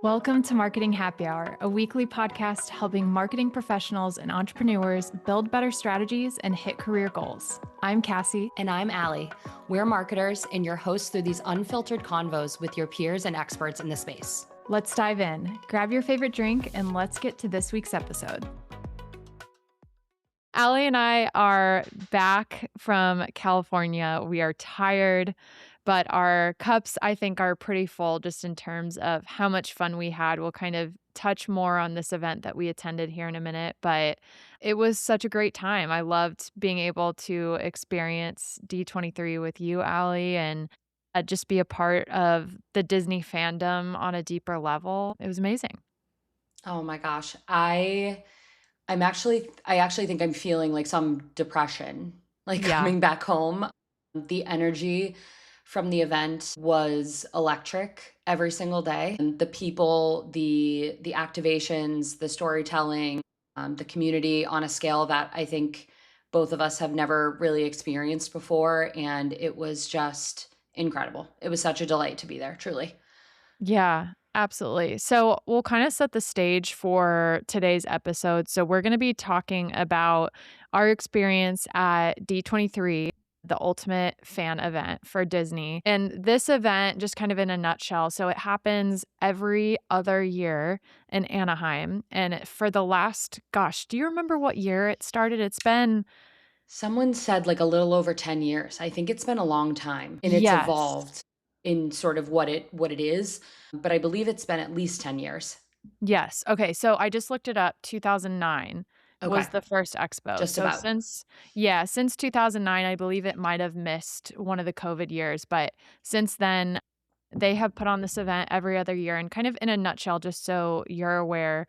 Welcome to Marketing Happy Hour, a weekly podcast helping marketing professionals and entrepreneurs build better strategies and hit career goals. I'm Cassie. And I'm Ally. We're marketers and your hosts through these unfiltered convos with your peers and experts in the space. Let's dive in. Grab your favorite drink and let's get to this week's episode. Ally and I are back from California. We are tired, but our cups, I think, are pretty full just in terms of how much fun we had. We'll kind of touch more on this event that we attended here in a minute, but it was such a great time. I loved being able to experience D23 with you, Ally, and just be a part of the Disney fandom on a deeper level. It was amazing. Oh my gosh. I actually think I'm feeling like some depression, like Yeah. coming back home. The energy from the event was electric every single day. And the people, the activations, the storytelling, the community on a scale that I think both of us have never really experienced before. And it was just incredible. It was such a delight to be there, truly. Yeah, absolutely. So we'll kind of set the stage for today's episode. So we're going to be talking about our experience at D23, the ultimate fan event for Disney. And this event, just kind of in a nutshell, so it happens every other year in Anaheim. And for the last, gosh, do you remember what year it started? It's been, Someone said like a little over 10 years. I think it's been a long time and it's yes. evolved in sort of what it is, but I believe it's been at least 10 years. Yes. Okay, so I just looked it up. 2009 was Okay, the first expo. just So about. since 2009, I believe it might have missed one of the COVID years, but since then, they have put on this event every other year. And kind of in a nutshell, just so you're aware,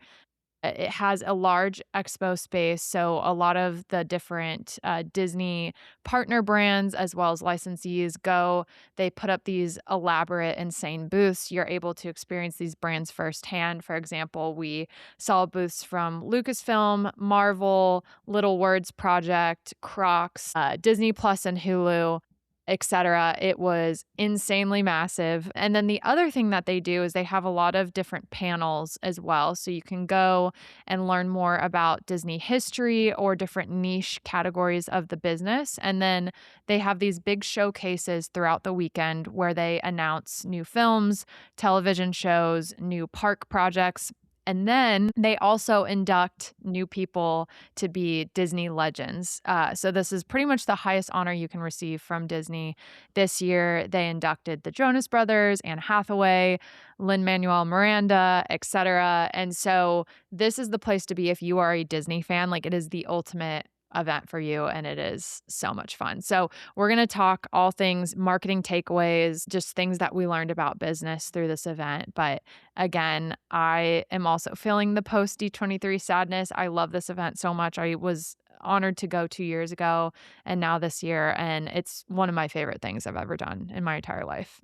it has a large expo space, so a lot of the different, Disney partner brands as well as licensees go. They put up these elaborate, insane booths. You're able to experience these brands firsthand. For example, we saw booths from Lucasfilm, Marvel, Little Words Project, Crocs, Disney Plus and Hulu, etc. It was insanely massive. And then the other thing that they do is they have a lot of different panels as well. So you can go and learn more about Disney history or different niche categories of the business. And then they have these big showcases throughout the weekend where they announce new films, television shows, new park projects. And then they also induct new people to be Disney legends. So this is pretty much the highest honor you can receive from Disney. This year, they inducted the Jonas Brothers, Anne Hathaway, Lin-Manuel Miranda, etc. And so this is the place to be if you are a Disney fan. Like, it is the ultimate event for you, and it is so much fun. So we're going to talk all things marketing takeaways, just things that we learned about business through this event. But again, I am also feeling the post D23 sadness. I love this event so much. I was honored to go 2 years ago and now this year, and it's one of my favorite things I've ever done in my entire life.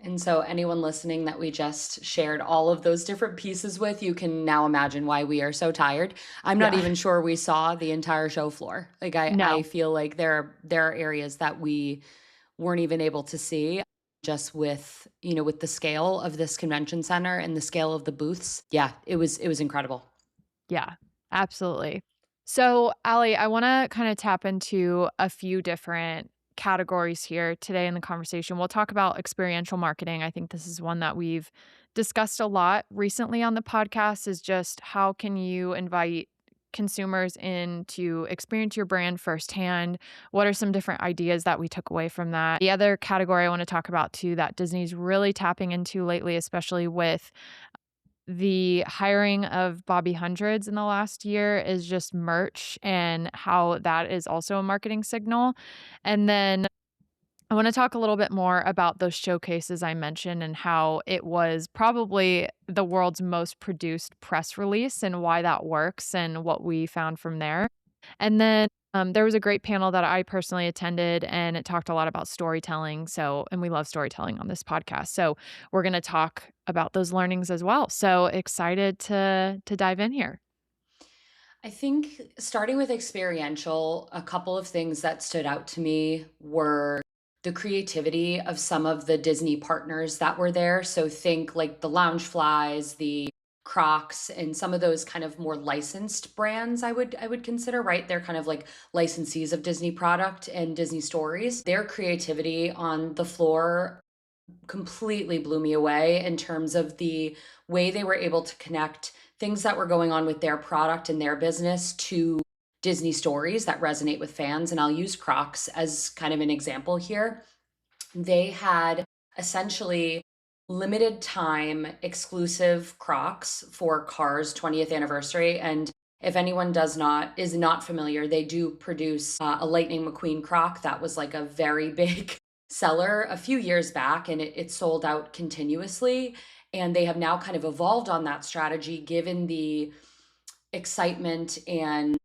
And so anyone listening that we just shared all of those different pieces with, you can now imagine why we are so tired. I'm not Yeah. even sure we saw the entire show floor. Like I No. feel like there are areas that we weren't even able to see just with the scale of this convention center and the scale of the booths. Yeah, it was incredible. Yeah, absolutely. So, Allie, I want to kind of tap into a few different categories here today in the conversation. We'll talk about experiential marketing. I think this is one that we've discussed a lot recently on the podcast, is just how can you invite consumers in to experience your brand firsthand? What are some different ideas that we took away from that? The other category I want to talk about too that Disney's really tapping into lately, especially with the hiring of Bobby Hundreds in the last year, is just merch and how that is also a marketing signal. And then I want to talk a little bit more about those showcases I mentioned and how it was probably the world's most produced press release and why that works and what we found from there. And then there was a great panel that I personally attended, and it talked a lot about storytelling. So, and we love storytelling on this podcast. So, we're going to talk about those learnings as well. So excited to dive in here. I think starting with experiential, a couple of things that stood out to me were the creativity of some of the Disney partners that were there. So think like the Loungeflies, the Crocs, and some of those kind of more licensed brands I would consider, right? They're kind of like licensees of Disney product and Disney stories. Their creativity on the floor completely blew me away in terms of the way they were able to connect things that were going on with their product and their business to Disney stories that resonate with fans. And I'll use Crocs as kind of an example here. They had essentially limited time exclusive Crocs for Cars 20th anniversary. And if anyone is not familiar, they do produce a Lightning McQueen Croc that was like a very big seller a few years back, and it sold out continuously. And they have now kind of evolved on that strategy given the excitement and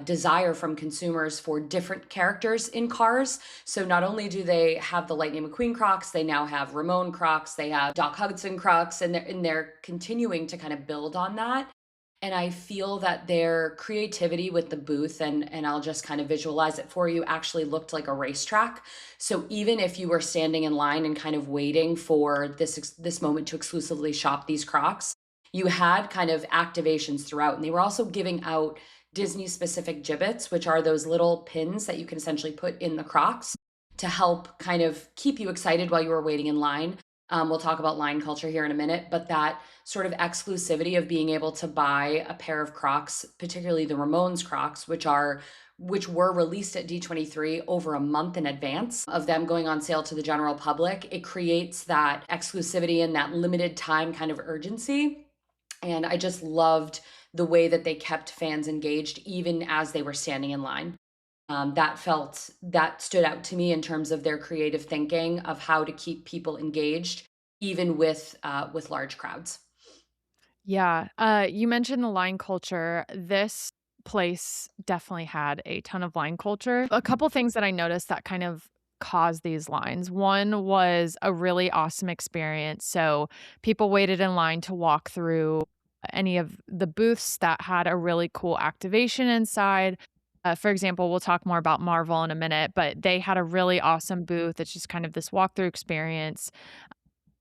desire from consumers for different characters in cars. So not only do they have the Lightning McQueen Crocs, they now have Ramon Crocs, they have Doc Hudson Crocs, and they're continuing to kind of build on that. And I feel that their creativity with the booth, and I'll just kind of visualize it for you, actually looked like a racetrack. So even if you were standing in line and kind of waiting for this moment to exclusively shop these Crocs, you had kind of activations throughout. And they were also giving out Disney specific gibbets, which are those little pins that you can essentially put in the Crocs to help kind of keep you excited while you were waiting in line. We'll talk about line culture here in a minute, but that sort of exclusivity of being able to buy a pair of Crocs, particularly the Ramones Crocs, which were released at D23 over a month in advance of them going on sale to the general public, it creates that exclusivity and that limited time kind of urgency. And I just loved the way that they kept fans engaged even as they were standing in line. That stood out to me in terms of their creative thinking of how to keep people engaged, even with large crowds. Yeah, you mentioned the line culture. This place definitely had a ton of line culture. A couple things that I noticed that kind of caused these lines. One was a really awesome experience. So people waited in line to walk through any of the booths that had a really cool activation inside. For example, we'll talk more about Marvel in a minute, but they had a really awesome booth. It's just kind of this walkthrough experience.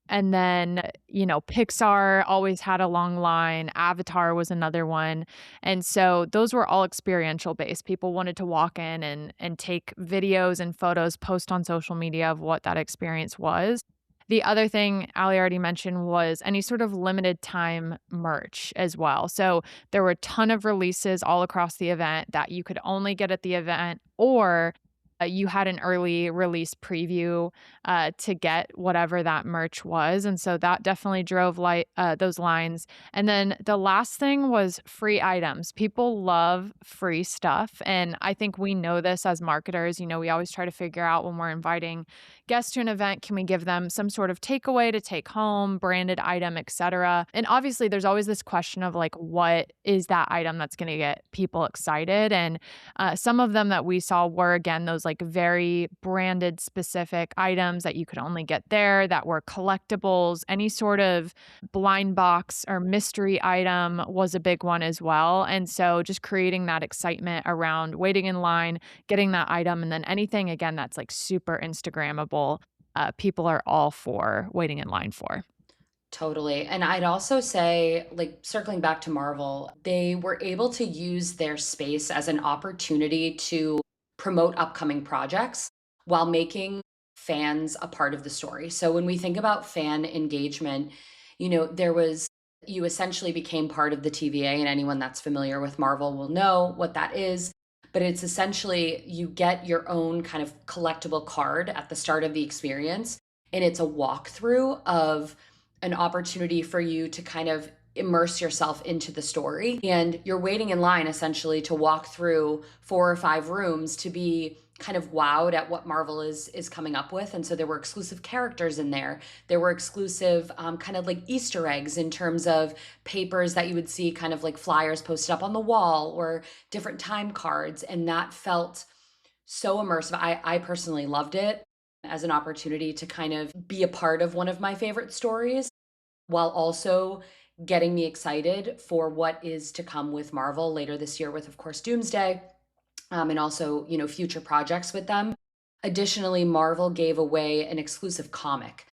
And then, Pixar always had a long line, Avatar was another one, and so those were all experiential based. People wanted to walk in and take videos and photos, post on social media of what that experience was. The other thing Ali already mentioned was any sort of limited time merch as well. So there were a ton of releases all across the event that you could only get at the event, or you had an early release preview to get whatever that merch was, and so that definitely drove those lines. And then the last thing was free items. People love free stuff, and I think we know this as marketers. We always try to figure out when we're inviting guests to an event, can we give them some sort of takeaway to take home, branded item, etc. And obviously, there's always this question of like, what is that item that's going to get people excited? And some of them that we saw were, again, those like very branded specific items that you could only get there, that were collectibles. Any sort of blind box or mystery item was a big one as well. And so just creating that excitement around waiting in line, getting that item, and then anything, again, that's like super Instagrammable, people are all for waiting in line for. Totally. And I'd also say, like, circling back to Marvel, they were able to use their space as an opportunity to promote upcoming projects while making fans a part of the story. So when we think about fan engagement, you essentially became part of the TVA, and anyone that's familiar with Marvel will know what that is. But it's essentially you get your own kind of collectible card at the start of the experience, and it's a walkthrough of an opportunity for you to kind of immerse yourself into the story. And you're waiting in line essentially to walk through 4 or 5 rooms to be kind of wowed at what Marvel is coming up with. And so there were exclusive characters in there. There were exclusive kind of like Easter eggs in terms of papers that you would see kind of like flyers posted up on the wall or different time cards. And that felt so immersive. I personally loved it as an opportunity to kind of be a part of one of my favorite stories while also getting me excited for what is to come with Marvel later this year with, of course, Doomsday, and also, future projects with them. Additionally, Marvel gave away an exclusive comic,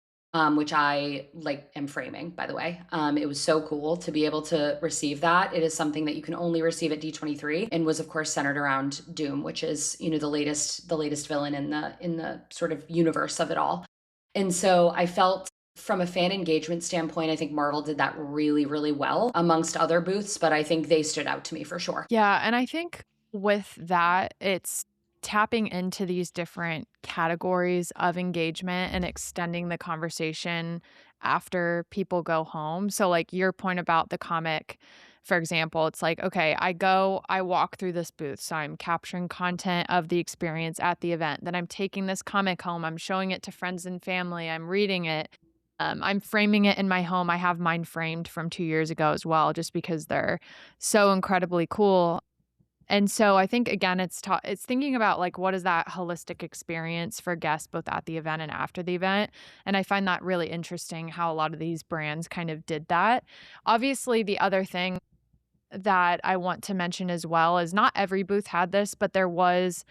which I like am framing, by the way. It was so cool to be able to receive that. It is something that you can only receive at D23 and was of course centered around Doom, which is, the latest villain in the sort of universe of it all. And so I felt from a fan engagement standpoint, I think Marvel did that really, really well amongst other booths, but I think they stood out to me for sure. Yeah, and I think with that, it's tapping into these different categories of engagement and extending the conversation after people go home. So, like your point about the comic, for example, it's like, okay, I walk through this booth. So I'm capturing content of the experience at the event. Then I'm taking this comic home. I'm showing it to friends and family. I'm reading it. I'm framing it in my home. I have mine framed from 2 years ago as well, just because they're so incredibly cool. And so I think again, it's thinking about like what is that holistic experience for guests both at the event and after the event. And I find that really interesting how a lot of these brands kind of did that. Obviously, the other thing that I want to mention as well is not every booth had this, but there was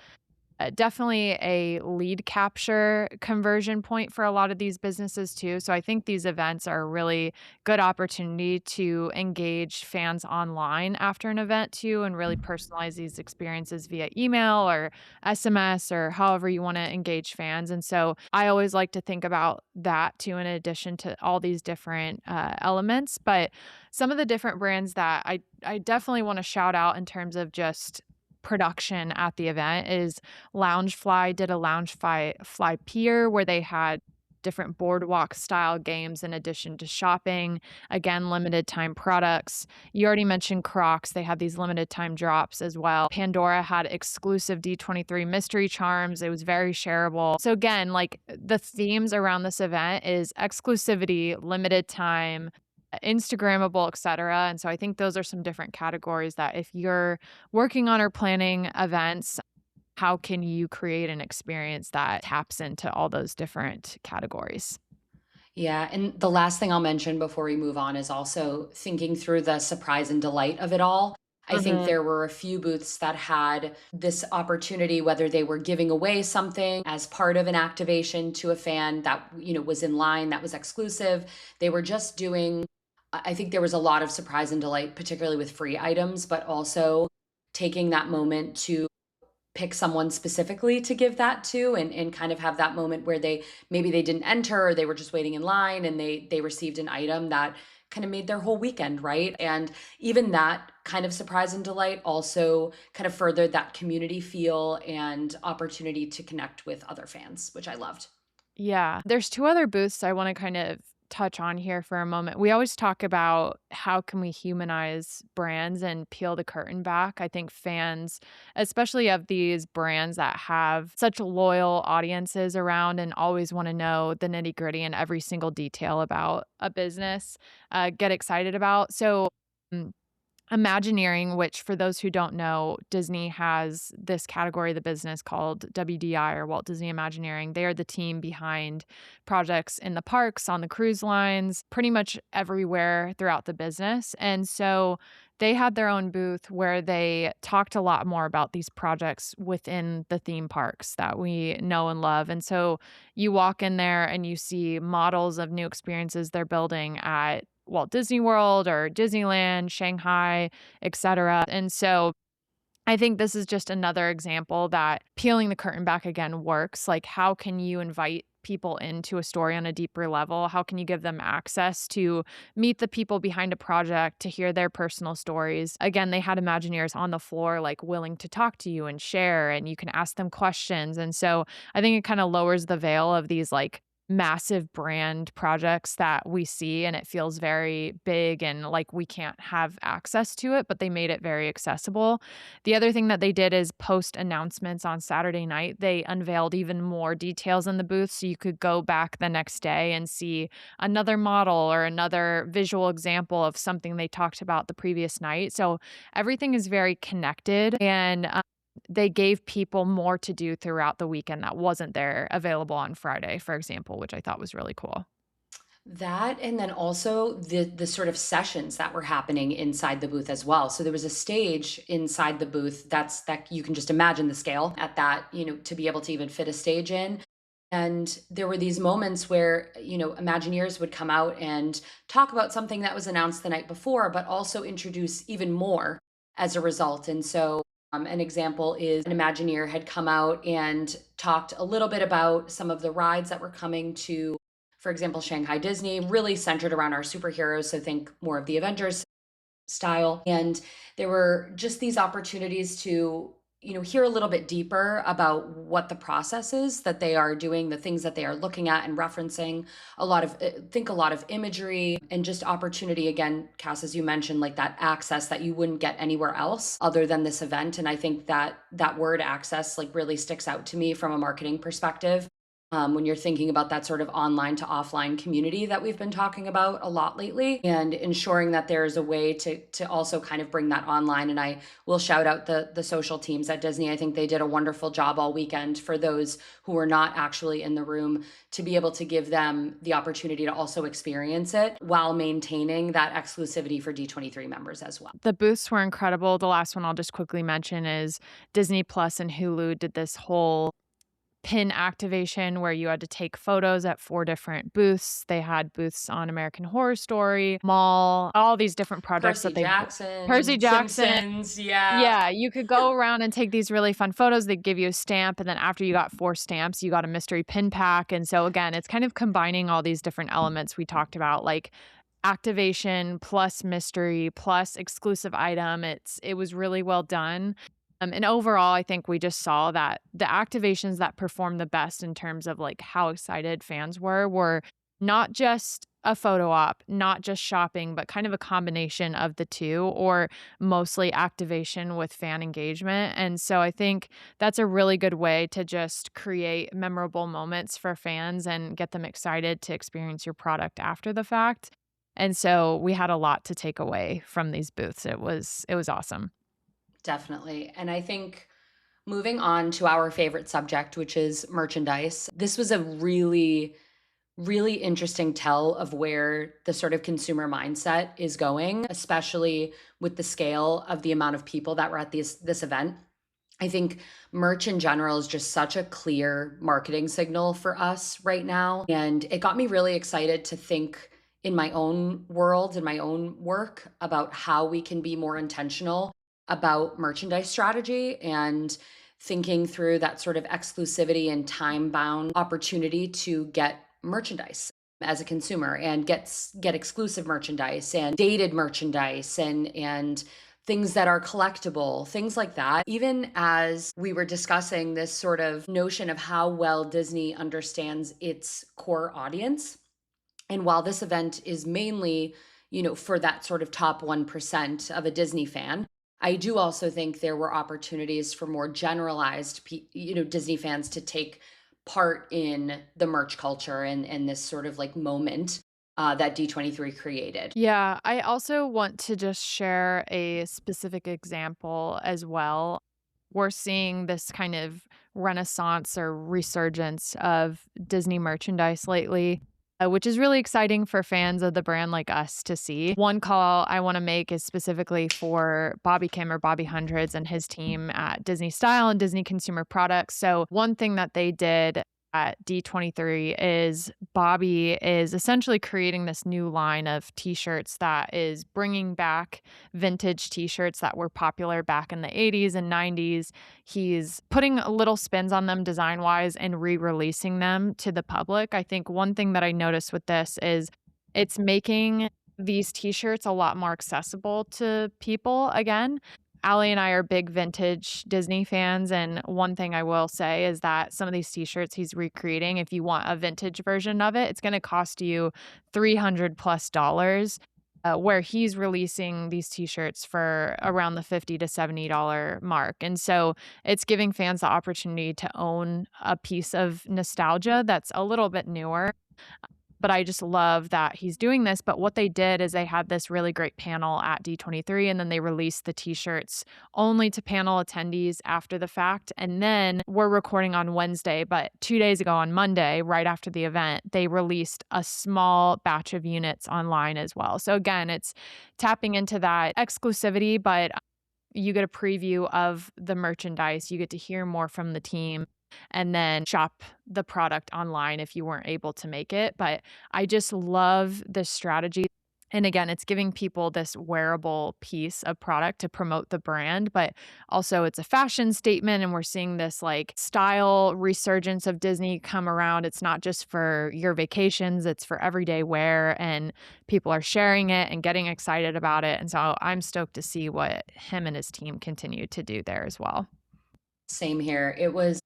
definitely a lead capture conversion point for a lot of these businesses too. So I think these events are a really good opportunity to engage fans online after an event too, and really personalize these experiences via email or SMS or however you want to engage fans. And so I always like to think about that too, in addition to all these different elements. But some of the different brands that I definitely want to shout out in terms of just production at the event is Loungefly did a Loungefly Pier where they had different boardwalk style games in addition to shopping. Again, limited time products. You already mentioned Crocs. They had these limited time drops as well. Pandora had exclusive D23 mystery charms. It was very shareable. So again, like the themes around this event is exclusivity, limited time, Instagrammable, etc. And so I think those are some different categories that if you're working on or planning events, how can you create an experience that taps into all those different categories? Yeah, and the last thing I'll mention before we move on is also thinking through the surprise and delight of it all. I think Mhm. there were a few booths that had this opportunity, whether they were giving away something as part of an activation to a fan that, was in line, that was exclusive. They were just doing, I think there was a lot of surprise and delight, particularly with free items, but also taking that moment to pick someone specifically to give that to and kind of have that moment where maybe they didn't enter or they were just waiting in line and they received an item that kind of made their whole weekend, right? And even that kind of surprise and delight also kind of furthered that community feel and opportunity to connect with other fans, which I loved. Yeah. There's 2 other booths I wanna kind of touch on here for a moment. We always talk about how can we humanize brands and peel the curtain back. I think fans, especially of these brands that have such loyal audiences around and always wanna know the nitty-gritty and every single detail about a business, get excited about. So, mm Imagineering, which for those who don't know, Disney has this category of the business called WDI or Walt Disney Imagineering. They are the team behind projects in the parks, on the cruise lines, pretty much everywhere throughout the business. And so they had their own booth where they talked a lot more about these projects within the theme parks that we know and love. And so you walk in there and you see models of new experiences they're building at Walt Disney World or Disneyland, Shanghai, etc. And so I think this is just another example that peeling the curtain back again works. Like, how can you invite people into a story on a deeper level? How can you give them access to meet the people behind a project, to hear their personal stories? Again, they had Imagineers on the floor, like willing to talk to you and share, and you can ask them questions. And so I think it kind of lowers the veil of these like massive brand projects that we see and it feels very big and like we can't have access to it, but they made it very accessible. The other thing that they did is post announcements on Saturday night. They unveiled even more details in the booth so you could go back the next day and see another model or another visual example of something they talked about the previous night. So everything is very connected and they gave people more to do throughout the weekend that wasn't there available on Friday, for example, which I thought was really cool. That and then also the sort of sessions that were happening inside the booth as well. So there was a stage inside the booth that you can just imagine the scale at that, to be able to even fit a stage in. And there were these moments where, Imagineers would come out and talk about something that was announced the night before, but also introduce even more as a result. And so, an example is an Imagineer had come out and talked a little bit about some of the rides that were coming to, for example, Shanghai Disney, really centered around our superheroes. So, think more of the Avengers style. And there were just these opportunities to, hear a little bit deeper about what the process is that they are doing, the things that they are looking at and referencing. A lot of imagery and just opportunity. Again, Cass, as you mentioned, like that access that you wouldn't get anywhere else other than this event. And I think that that word access like really sticks out to me from a marketing perspective. When you're thinking about that sort of online to offline community that we've been talking about a lot lately, and ensuring that there's a way to also kind of bring that online. And I will shout out the social teams at Disney. I think they did a wonderful job all weekend for those who were not actually in the room, to be able to give them the opportunity to also experience it while maintaining that exclusivity for D23 members as well. The booths were incredible. The last one I'll just quickly mention is Disney Plus and Hulu did this whole pin activation where you had to take photos at 4 different booths. They had booths on American Horror Story, Mall, all these different projects Percy that they've Percy Jackson, Jackson. Simpsons, yeah. Yeah, you could go around and take these really fun photos. They'd give you a stamp, and then after you got 4 stamps, you got a mystery pin pack, and so again, it's kind of combining all these different elements we talked about, like activation plus mystery plus exclusive item. It was really well done. And overall, I think we just saw that the activations that performed the best in terms of like how excited fans were not just a photo op, not just shopping, but kind of a combination of the two, or mostly activation with fan engagement. And so I think that's a really good way to just create memorable moments for fans and get them excited to experience your product after the fact. And so we had a lot to take away from these booths. It was awesome. Definitely. And I think moving on to our favorite subject, which is merchandise, this was a really interesting tell of where the sort of consumer mindset is going, especially with the scale of the amount of people that were at this event. I think merch in general is just such a clear marketing signal for us right now. And it got me really excited to think in my own world, in my own work, about how we can be more intentional about merchandise strategy and thinking through that sort of exclusivity and time bound opportunity to get merchandise as a consumer and get exclusive merchandise and dated merchandise and things that are collectible, things like that. Even as we were discussing this sort of notion of how well Disney understands its core audience. And while this event is mainly, for that sort of top 1% of a Disney fan, I do also think there were opportunities for more generalized, Disney fans to take part in the merch culture and this sort of like moment that D23 created. Yeah, I also want to just share a specific example as well. We're seeing this kind of renaissance or resurgence of Disney merchandise lately, which is really exciting for fans of the brand like us to see. One call I want to make is specifically for Bobby Kim or Bobby Hundreds and his team at Disney Style and Disney Consumer Products. So, one thing that they did at D23 is Bobby is essentially creating this new line of t-shirts that is bringing back vintage t-shirts that were popular back in the 80s and 90s. He's putting little spins on them design-wise and re-releasing them to the public. I think one thing that I noticed with this is it's making these t-shirts a lot more accessible to people again. Allie and I are big vintage Disney fans, and one thing I will say is that some of these t-shirts he's recreating, if you want a vintage version of it, it's gonna cost you $300+, where he's releasing these t-shirts for around the $50 to $70 mark, and so it's giving fans the opportunity to own a piece of nostalgia that's a little bit newer. but I just love that he's doing this. But what they did is they had this really great panel at D23, and then they released the t-shirts only to panel attendees after the fact. And then we're recording on Wednesday, but 2 days ago on Monday, right after the event, they released a small batch of units online as well. So again, it's tapping into that exclusivity, but you get a preview of the merchandise, you get to hear more from the team, and then shop the product online if you weren't able to make it. But I just love this strategy. And again, it's giving people this wearable piece of product to promote the brand, but also it's a fashion statement. And we're seeing this like style resurgence of Disney come around. It's not just for your vacations, it's for everyday wear, and people are sharing it and getting excited about it. And so I'm stoked to see what him and his team continue to do there as well. Same here. It was,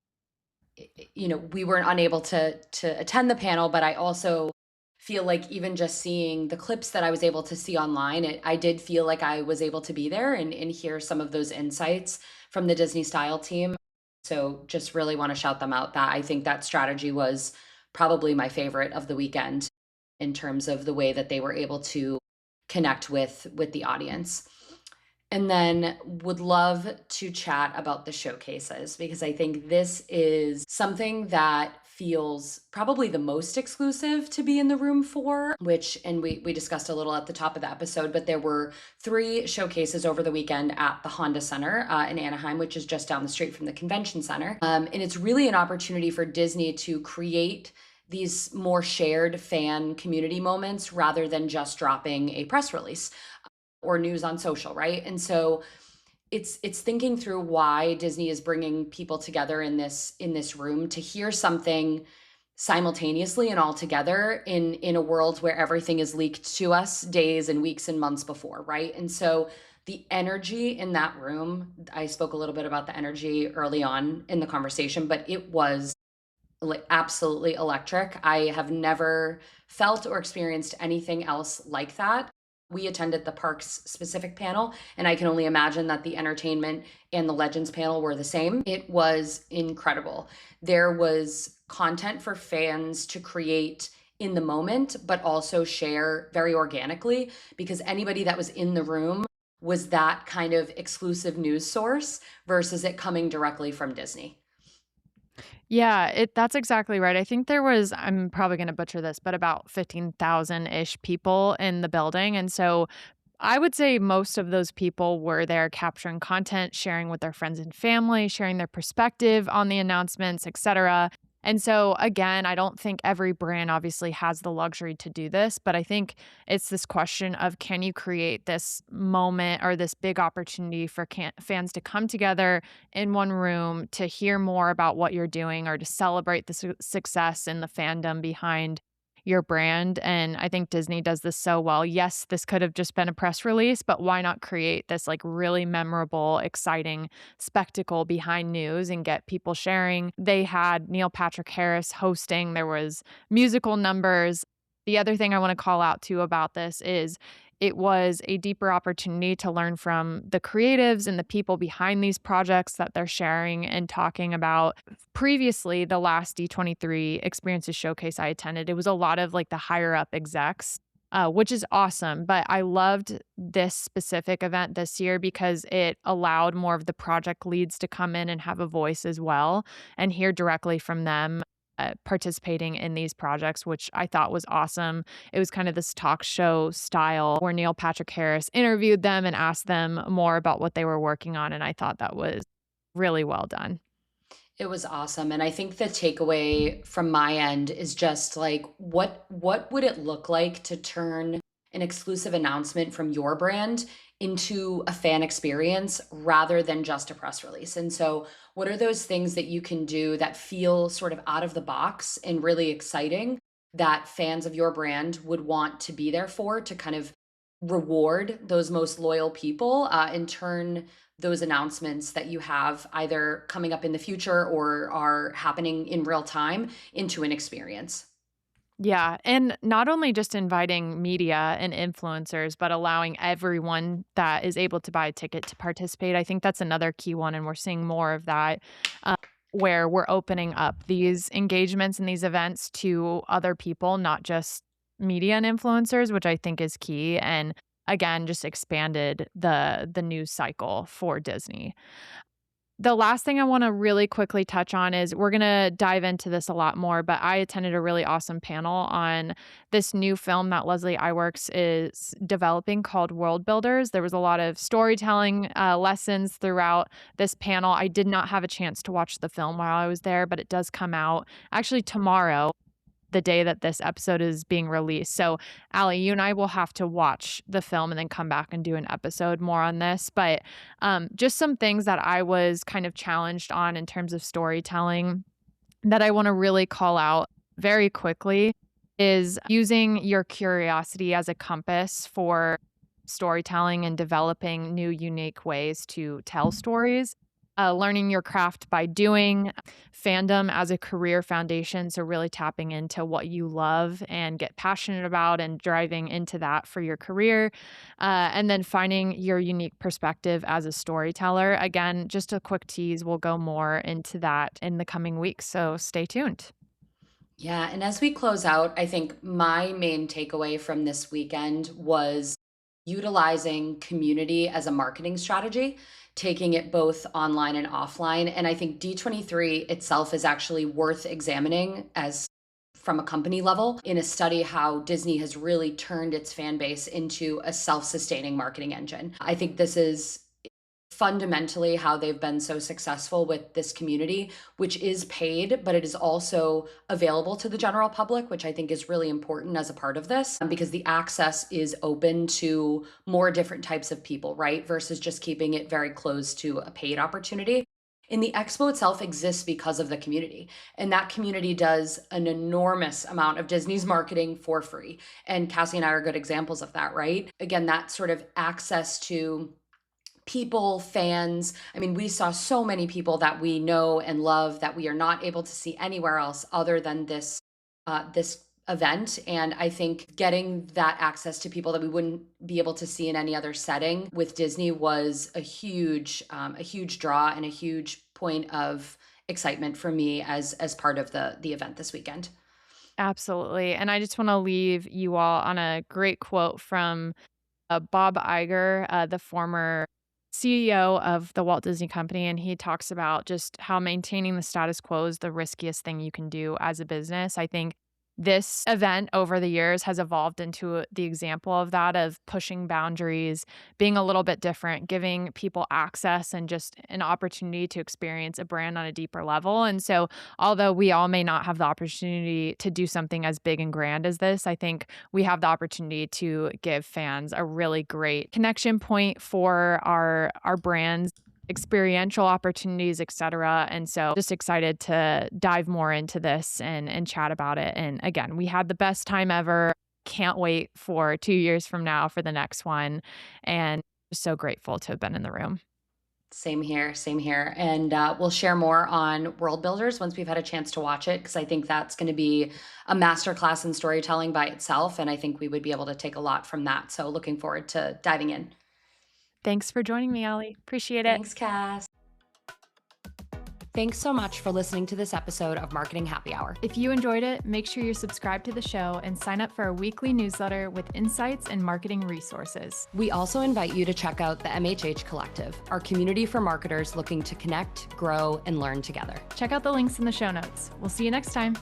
we weren't unable to attend the panel, but I also feel like even just seeing the clips that I was able to see online, I did feel like I was able to be there and hear some of those insights from the Disney Style team. So just really want to shout them out. That I think that strategy was probably my favorite of the weekend in terms of the way that they were able to connect with the audience. And then would love to chat about the showcases because I think this is something that feels probably the most exclusive to be in the room for, which, and we discussed a little at the top of the episode, but there were 3 showcases over the weekend at the Honda Center in Anaheim, which is just down the street from the convention center. And it's really an opportunity for Disney to create these more shared fan community moments rather than just dropping a press release or news on social, right? And so it's thinking through why Disney is bringing people together in this room to hear something simultaneously and all together in a world where everything is leaked to us days and weeks and months before, right? And so the energy in that room, I spoke a little bit about the energy early on in the conversation, but it was like absolutely electric. I have never felt or experienced anything else like that. We attended the parks specific panel, and I can only imagine that the entertainment and the legends panel were the same. It was incredible. There was content for fans to create in the moment, but also share very organically because anybody that was in the room was that kind of exclusive news source versus it coming directly from Disney. Yeah, that's exactly right. I think there was, I'm probably going to butcher this, but about 15,000-ish people in the building. And so I would say most of those people were there capturing content, sharing with their friends and family, sharing their perspective on the announcements, etc. And so again, I don't think every brand obviously has the luxury to do this, but I think it's this question of can you create this moment or this big opportunity for fans to come together in one room to hear more about what you're doing or to celebrate the success and the fandom behind your brand. And I think Disney does this so well. Yes, this could have just been a press release, but why not create this like really memorable, exciting spectacle behind news and get people sharing? They had Neil Patrick Harris hosting, there was musical numbers. The other thing I want to call out too about this is it was a deeper opportunity to learn from the creatives and the people behind these projects that they're sharing and talking about. Previously, the last D23 Experiences Showcase I attended, it was a lot of like the higher up execs, which is awesome. But I loved this specific event this year because it allowed more of the project leads to come in and have a voice as well and hear directly from them. Participating in these projects, which I thought was awesome. It was kind of this talk show style where Neil Patrick Harris interviewed them and asked them more about what they were working on. And I thought that was really well done. It was awesome, and I think the takeaway from my end is just like what would it look like to turn an exclusive announcement from your brand into a fan experience rather than just a press release? And so, what are those things that you can do that feel sort of out of the box and really exciting that fans of your brand would want to be there for to kind of reward those most loyal people and turn those announcements that you have either coming up in the future or are happening in real time into an experience. Yeah, and not only just inviting media and influencers, but allowing everyone that is able to buy a ticket to participate. I think that's another key one, and we're seeing more of that. where we're opening up these engagements and these events to other people, not just media and influencers, which I think is key, and again, just expanded the news cycle for Disney. The last thing I wanna really quickly touch on is we're gonna dive into this a lot more, but I attended a really awesome panel on this new film that Leslie Iwerks is developing called World Builders. There was a lot of storytelling, lessons throughout this panel. I did not have a chance to watch the film while I was there, but it does come out actually tomorrow, the day that this episode is being released. So, Allie, you and I will have to watch the film and then come back and do an episode more on this. But just some things that I was kind of challenged on in terms of storytelling that I want to really call out very quickly is using your curiosity as a compass for storytelling and developing new, unique ways to tell stories. Learning your craft by doing, fandom as a career foundation. So, really tapping into what you love and get passionate about and driving into that for your career. And then finding your unique perspective as a storyteller. Again, just a quick tease, we'll go more into that in the coming weeks. So, stay tuned. Yeah, and as we close out, I think my main takeaway from this weekend was utilizing community as a marketing strategy, taking it both online and offline. And I think D23 itself is actually worth examining as from a company level in a study how Disney has really turned its fan base into a self-sustaining marketing engine. I think this is fundamentally how they've been so successful with this community, which is paid, but it is also available to the general public, which I think is really important as a part of this because the access is open to more different types of people, right? Versus just keeping it very close to a paid opportunity. And the expo itself exists because of the community. And that community does an enormous amount of Disney's marketing for free. And Cassie and I are good examples of that, right? Again, that sort of access to people, fans. I mean, we saw so many people that we know and love that we are not able to see anywhere else other than this event. And I think getting that access to people that we wouldn't be able to see in any other setting with Disney was a huge draw and a huge point of excitement for me as part of the event this weekend. Absolutely. And I just want to leave you all on a great quote from Bob Iger, the former CEO of the Walt Disney Company, and he talks about just how maintaining the status quo is the riskiest thing you can do as a business. I think this event over the years has evolved into the example of that, of pushing boundaries, being a little bit different, giving people access and just an opportunity to experience a brand on a deeper level. And so, although we all may not have the opportunity to do something as big and grand as this, I think we have the opportunity to give fans a really great connection point for our brands, experiential opportunities, etc. And so just excited to dive more into this and chat about it. And again, we had the best time ever. Can't wait for 2 years from now for the next one. And just so grateful to have been in the room. Same here, same here. And we'll share more on World Builders once we've had a chance to watch it, because I think that's going to be a masterclass in storytelling by itself. And I think we would be able to take a lot from that. So looking forward to diving in. Thanks for joining me, Allie. Appreciate it. Thanks, Cass. Thanks so much for listening to this episode of Marketing Happy Hour. If you enjoyed it, make sure you're subscribed to the show and sign up for our weekly newsletter with insights and marketing resources. We also invite you to check out the MHH Collective, our community for marketers looking to connect, grow, and learn together. Check out the links in the show notes. We'll see you next time.